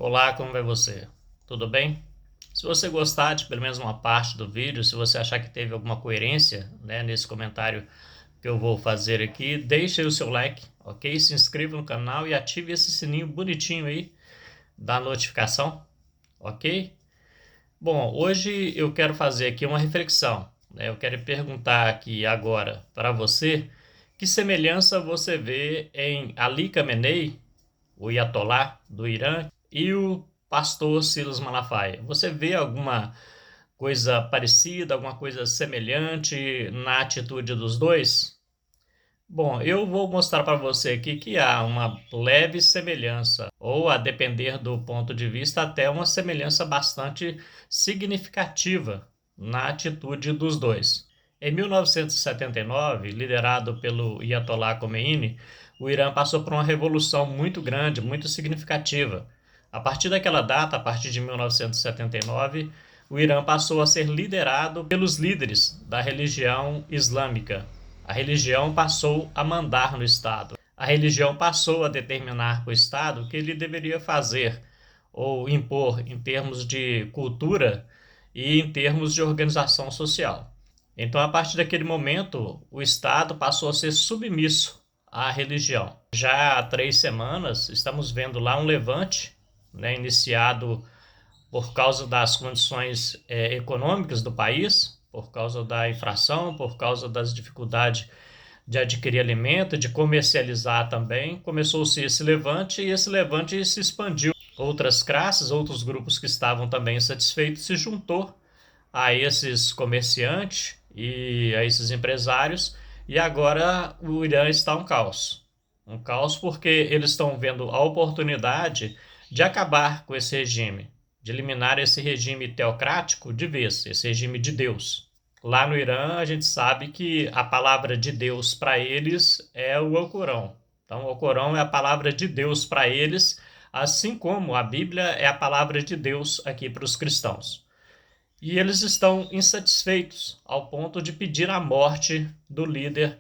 Olá, como vai você? Tudo bem? Se você gostar de pelo menos uma parte do vídeo, se você achar que teve alguma coerência, nesse comentário que eu vou fazer aqui, deixe aí o seu like, ok? Se inscreva no canal e ative esse sininho bonitinho aí da notificação, ok? Bom, hoje eu quero fazer aqui uma reflexão, né? Eu quero perguntar aqui agora para você que semelhança você vê em Ali Khamenei, o Ayatollah do Irã, e o pastor Silas Malafaia. Você vê alguma coisa parecida, alguma coisa semelhante na atitude dos dois? Bom, eu vou mostrar para você aqui que há uma leve semelhança, ou a depender do ponto de vista, até uma semelhança bastante significativa na atitude dos dois. Em 1979, liderado pelo Ayatollah Khomeini, o Irã passou por uma revolução muito grande, muito significativa. A partir daquela data, a partir de 1979, o Irã passou a ser liderado pelos líderes da religião islâmica. A religião passou a mandar no Estado. A religião passou a determinar para o Estado o que ele deveria fazer ou impor em termos de cultura e em termos de organização social. Então, a partir daquele momento, o Estado passou a ser submisso à religião. Já há 3 semanas, estamos vendo lá um levante, iniciado por causa das condições econômicas do país, por causa da inflação, por causa das dificuldades de adquirir alimento, de comercializar também. Começou-se esse levante e esse levante se expandiu. Outras classes, outros grupos que estavam também insatisfeitos se juntou a esses comerciantes e a esses empresários, e agora o Irã está um caos. Um caos porque eles estão vendo a oportunidade de acabar com esse regime, de eliminar esse regime teocrático de vez, esse regime de Deus. Lá no Irã, a gente sabe que a palavra de Deus para eles é o Alcorão. Então, o Alcorão é a palavra de Deus para eles, assim como a Bíblia é a palavra de Deus aqui para os cristãos. E eles estão insatisfeitos ao ponto de pedir a morte do líder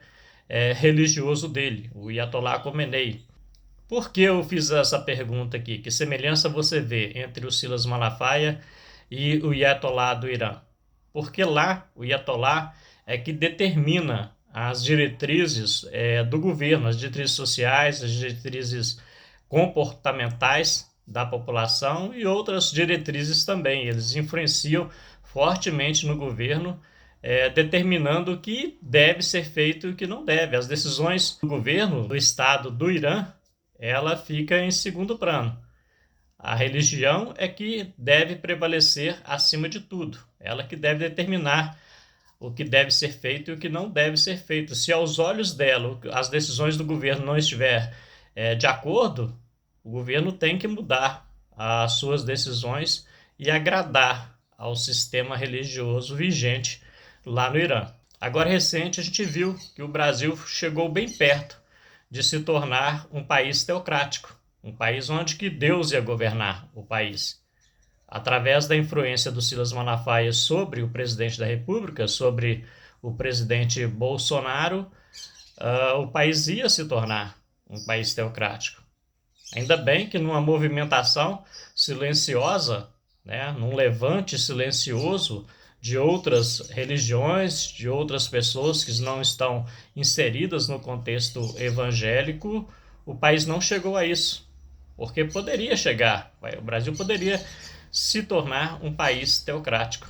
religioso dele, o Ayatollah Khomeini. Por que eu fiz essa pergunta aqui? Que semelhança você vê entre o Silas Malafaia e o Ayatollah do Irã? Porque lá o Ayatollah é que determina as diretrizes do governo, as diretrizes sociais, as diretrizes comportamentais da população e outras diretrizes também. Eles influenciam fortemente no governo, determinando o que deve ser feito e o que não deve. As decisões do governo do Estado do Irã, ela fica em segundo plano. A religião é que deve prevalecer acima de tudo. Ela que deve determinar o que deve ser feito e o que não deve ser feito. Se aos olhos dela as decisões do governo não estiver de acordo, o governo tem que mudar as suas decisões e agradar ao sistema religioso vigente lá no Irã. Agora, recente, a gente viu que o Brasil chegou bem perto de se tornar um país teocrático, um país onde que Deus ia governar o país. Através da influência do Silas Malafaia sobre o presidente da República, sobre o presidente Bolsonaro, o país ia se tornar um país teocrático. Ainda bem que numa movimentação silenciosa, num levante silencioso de outras religiões, de outras pessoas que não estão inseridas no contexto evangélico, o país não chegou a isso, porque poderia chegar. O Brasil poderia se tornar um país teocrático,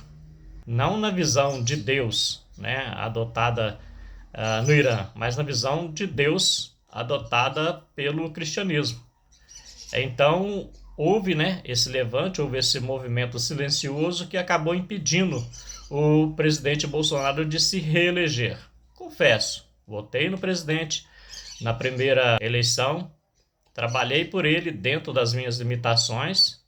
não na visão de Deus, adotada no Irã, mas na visão de Deus adotada pelo cristianismo. Então, houve esse levante, houve esse movimento silencioso que acabou impedindo o presidente Bolsonaro de se reeleger. Confesso, votei no presidente na primeira eleição, trabalhei por ele dentro das minhas limitações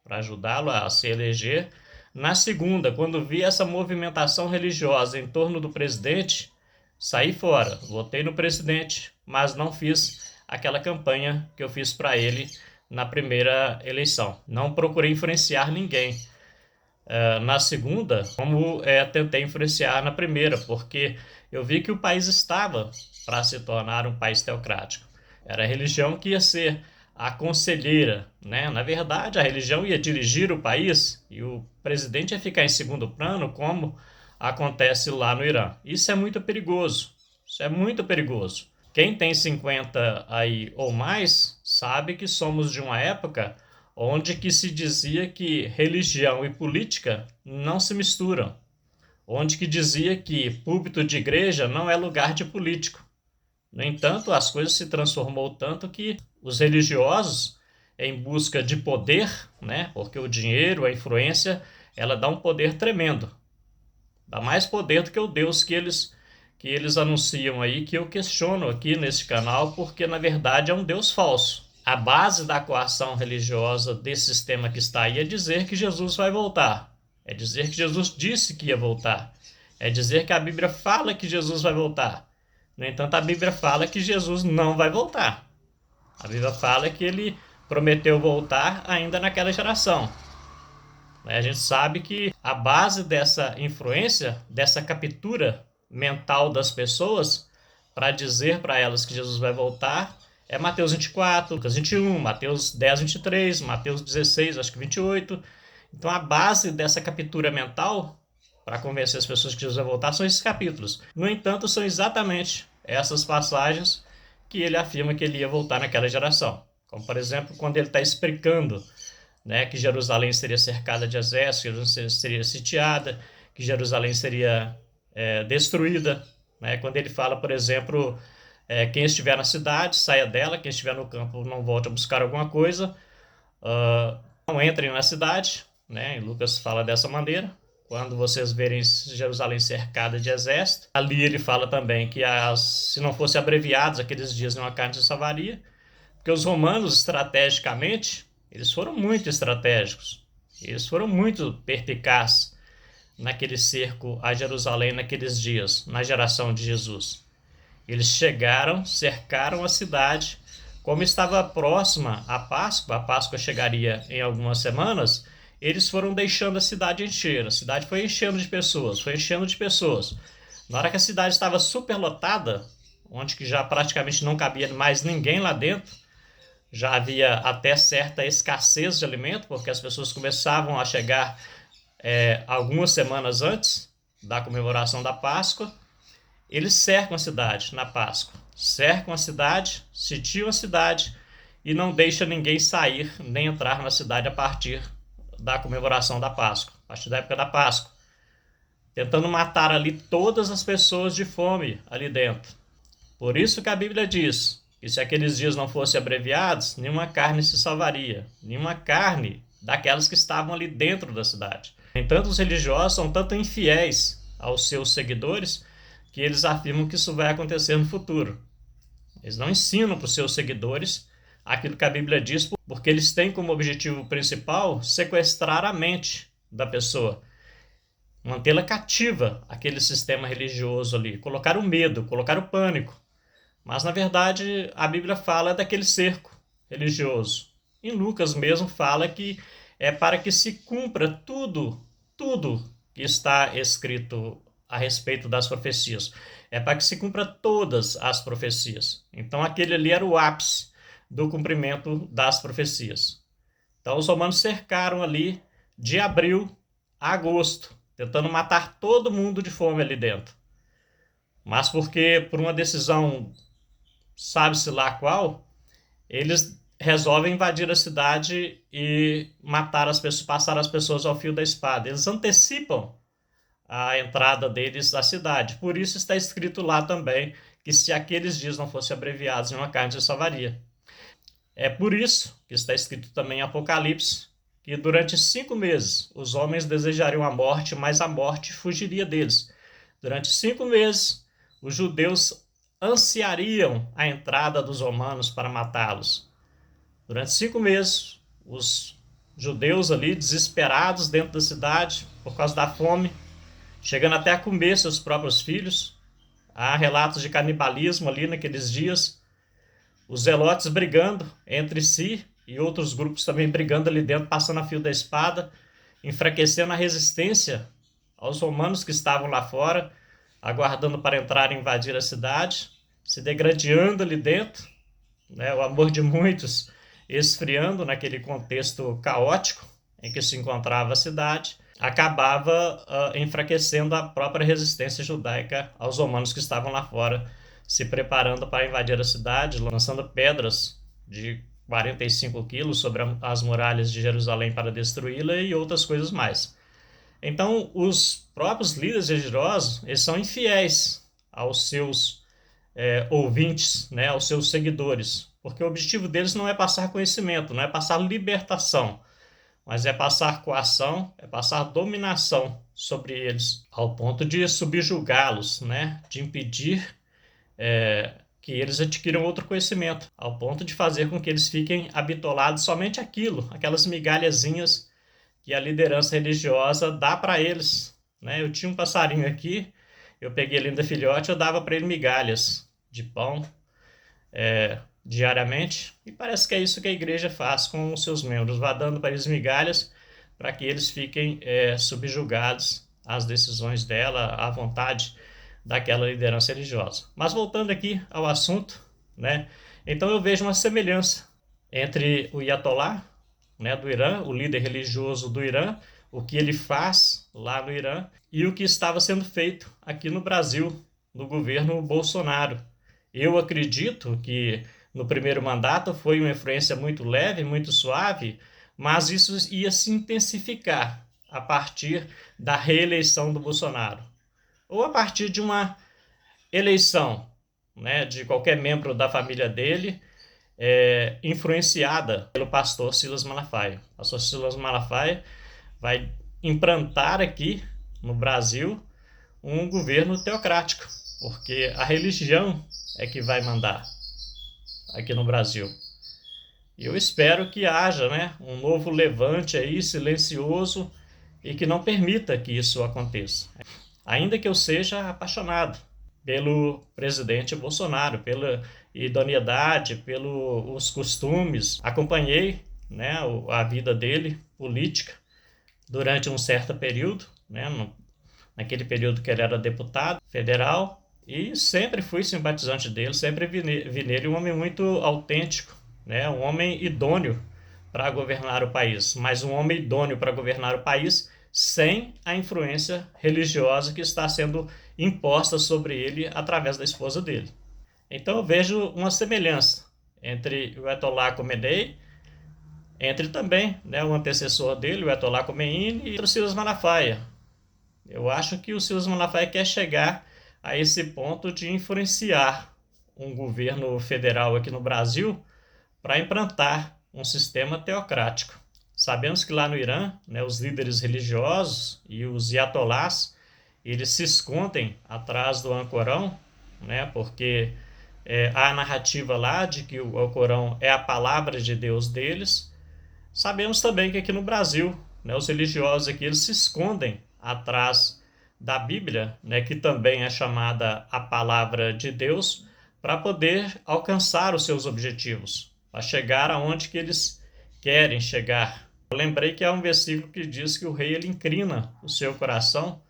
para ajudá-lo a se eleger. Na segunda, quando vi essa movimentação religiosa em torno do presidente, saí fora, votei no presidente, mas não fiz aquela campanha que eu fiz para ele na primeira eleição. Não procurei influenciar ninguém na segunda, como tentei influenciar na primeira, porque eu vi que o país estava para se tornar um país teocrático. Era a religião que ia ser a conselheira, né? Na verdade, a religião ia dirigir o país e o presidente ia ficar em segundo plano, como acontece lá no Irã. Isso é muito perigoso. Isso é muito perigoso. Quem tem 50 aí ou mais sabe que somos de uma época onde que se dizia que religião e política não se misturam, onde que dizia que púlpito de igreja não é lugar de político. No entanto, as coisas se transformou tanto que os religiosos, em busca de poder, né, porque o dinheiro, a influência, ela dá um poder tremendo. Dá mais poder do que o Deus que eles anunciam aí, que eu questiono aqui nesse canal, porque na verdade é um Deus falso. A base da coação religiosa desse sistema que está aí é dizer que Jesus vai voltar. É dizer que Jesus disse que ia voltar. É dizer que a Bíblia fala que Jesus vai voltar. No entanto, a Bíblia fala que Jesus não vai voltar. A Bíblia fala que ele prometeu voltar ainda naquela geração. A gente sabe que a base dessa influência, dessa captura mental das pessoas, para dizer para elas que Jesus vai voltar, é Mateus 24, Lucas 21, Mateus 10, 23, Mateus 16, acho que 28. Então a base dessa captura mental, para convencer as pessoas que Jesus vai voltar, são esses capítulos. No entanto, são exatamente essas passagens que ele afirma que ele ia voltar naquela geração. Como, por exemplo, quando ele está explicando, né, que Jerusalém seria cercada de exércitos, que Jerusalém seria sitiada, que Jerusalém seria destruída. Né? Quando ele fala, por exemplo, quem estiver na cidade, saia dela, quem estiver no campo, não volte a buscar alguma coisa, não entrem na cidade. Né? E Lucas fala dessa maneira. Quando vocês verem Jerusalém cercada de exército, ali ele fala também que se não fossem abreviados aqueles dias, nenhuma carne se salvaria, porque os romanos, estrategicamente, eles foram muito estratégicos, eles foram muito perspicazes naquele cerco a Jerusalém naqueles dias, na geração de Jesus. Eles chegaram, cercaram a cidade, como estava próxima a Páscoa chegaria em algumas semanas, eles foram deixando a cidade encher. A cidade foi enchendo de pessoas, foi enchendo de pessoas. Na hora que a cidade estava superlotada, onde que já praticamente não cabia mais ninguém lá dentro, já havia até certa escassez de alimento, porque as pessoas começavam a chegar algumas semanas antes da comemoração da Páscoa. Eles cercam a cidade na Páscoa, cercam a cidade, sitiam a cidade e não deixam ninguém sair nem entrar na cidade a partir da comemoração da Páscoa, a partir da época da Páscoa, tentando matar ali todas as pessoas de fome ali dentro. Por isso que a Bíblia diz que se aqueles dias não fossem abreviados, nenhuma carne se salvaria, nenhuma carne daquelas que estavam ali dentro da cidade. No entanto, os religiosos são tanto infiéis aos seus seguidores que eles afirmam que isso vai acontecer no futuro. Eles não ensinam para os seus seguidores aquilo que a Bíblia diz, porque eles têm como objetivo principal sequestrar a mente da pessoa, mantê-la cativa àquele sistema religioso ali, colocar o medo, colocar o pânico. Mas, na verdade, a Bíblia fala daquele cerco religioso. Em Lucas mesmo fala que é para que se cumpra tudo que está escrito a respeito das profecias. É para que se cumpra todas as profecias. Então, aquele ali era o ápice do cumprimento das profecias. Então, os romanos cercaram ali de abril a agosto, tentando matar todo mundo de fome ali dentro. Mas porque, por uma decisão, sabe-se lá qual, eles resolvem invadir a cidade e matar as pessoas, passar as pessoas ao fio da espada. Eles antecipam a entrada deles à cidade. Por isso está escrito lá também que se aqueles dias não fossem abreviados, nenhuma carne se salvaria. É por isso que está escrito também em Apocalipse que durante 5 meses os homens desejariam a morte, mas a morte fugiria deles. Durante 5 meses os judeus ansiariam a entrada dos romanos para matá-los. Durante 5 meses os judeus ali desesperados dentro da cidade por causa da fome, chegando até a comer seus próprios filhos. Há relatos de canibalismo ali naqueles dias. Os zelotes brigando entre si e outros grupos também brigando ali dentro, passando a fio da espada, enfraquecendo a resistência aos romanos que estavam lá fora, aguardando para entrar e invadir a cidade, se degradando ali dentro. Né? O amor de muitos esfriando naquele contexto caótico em que se encontrava a cidade, acabava enfraquecendo a própria resistência judaica aos romanos que estavam lá fora, se preparando para invadir a cidade, lançando pedras de 45 quilos sobre as muralhas de Jerusalém para destruí-la e outras coisas mais. Então, os próprios líderes religiosos, eles são infiéis aos seus ouvintes, né, aos seus seguidores, porque o objetivo deles não é passar conhecimento, não é passar libertação, mas é passar coação, é passar dominação sobre eles, ao ponto de subjugá-los, né, de impedir que eles adquiram outro conhecimento, ao ponto de fazer com que eles fiquem habitolados somente àquilo, aquelas migalhazinhas que a liderança religiosa dá para eles, né? Eu tinha um passarinho aqui, eu peguei ele ainda filhote, eu dava para ele migalhas de pão diariamente, e parece que é isso que a igreja faz com os seus membros, vai dando para eles migalhas para que eles fiquem subjugados às decisões dela, à vontade daquela liderança religiosa. Mas voltando aqui ao assunto, né? Então eu vejo uma semelhança entre o Ayatollah, né, do Irã, o líder religioso do Irã, o que ele faz lá no Irã e o que estava sendo feito aqui no Brasil, no governo Bolsonaro. Eu acredito que no primeiro mandato foi uma influência muito leve, muito suave, mas isso ia se intensificar a partir da reeleição do Bolsonaro, ou a partir de uma eleição, né, de qualquer membro da família dele, influenciada pelo pastor Silas Malafaia. O pastor Silas Malafaia vai implantar aqui no Brasil um governo teocrático, porque a religião é que vai mandar aqui no Brasil. E eu espero que haja, né, um novo levante aí silencioso e que não permita que isso aconteça. Ainda que eu seja apaixonado pelo presidente Bolsonaro, pela idoneidade, pelos costumes, acompanhei, né, a vida dele política durante um certo período, né, naquele período que ele era deputado federal, e sempre fui simpatizante dele, sempre vi nele um homem muito autêntico, né, um homem idôneo para governar o país, mas um homem idôneo para governar o país sem a influência religiosa que está sendo imposta sobre ele através da esposa dele. Então eu vejo uma semelhança entre o Ayatollah Khomeini, entre também, né, o antecessor dele, o Ayatollah Khomeini, e o Silas Malafaia. Eu acho que o Silas Malafaia quer chegar a esse ponto de influenciar um governo federal aqui no Brasil para implantar um sistema teocrático. Sabemos que lá no Irã, né, os líderes religiosos e os ayatollahs, eles se escondem atrás do Alcorão, né, porque há a narrativa lá de que o Alcorão é a palavra de Deus deles. Sabemos também que aqui no Brasil, né, os religiosos aqui, eles se escondem atrás da Bíblia, né, que também é chamada a palavra de Deus, para poder alcançar os seus objetivos, para chegar aonde que eles querem chegar. Eu lembrei que há um versículo que diz que o rei ele inclina o seu coração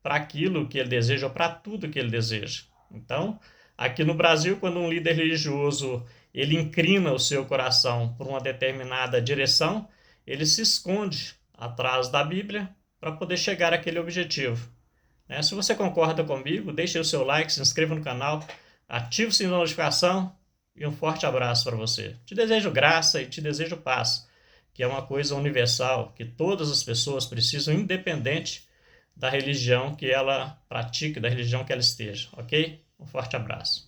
para aquilo que ele deseja, ou para tudo que ele deseja. Então, aqui no Brasil, quando um líder religioso ele inclina o seu coração por uma determinada direção, ele se esconde atrás da Bíblia para poder chegar àquele objetivo. Se você concorda comigo, deixe o seu like, se inscreva no canal, ative o sininho da notificação e um forte abraço para você. Te desejo graça e te desejo paz, que é uma coisa universal, que todas as pessoas precisam, independente da religião que ela pratique, da religião que ela esteja, ok? Um forte abraço.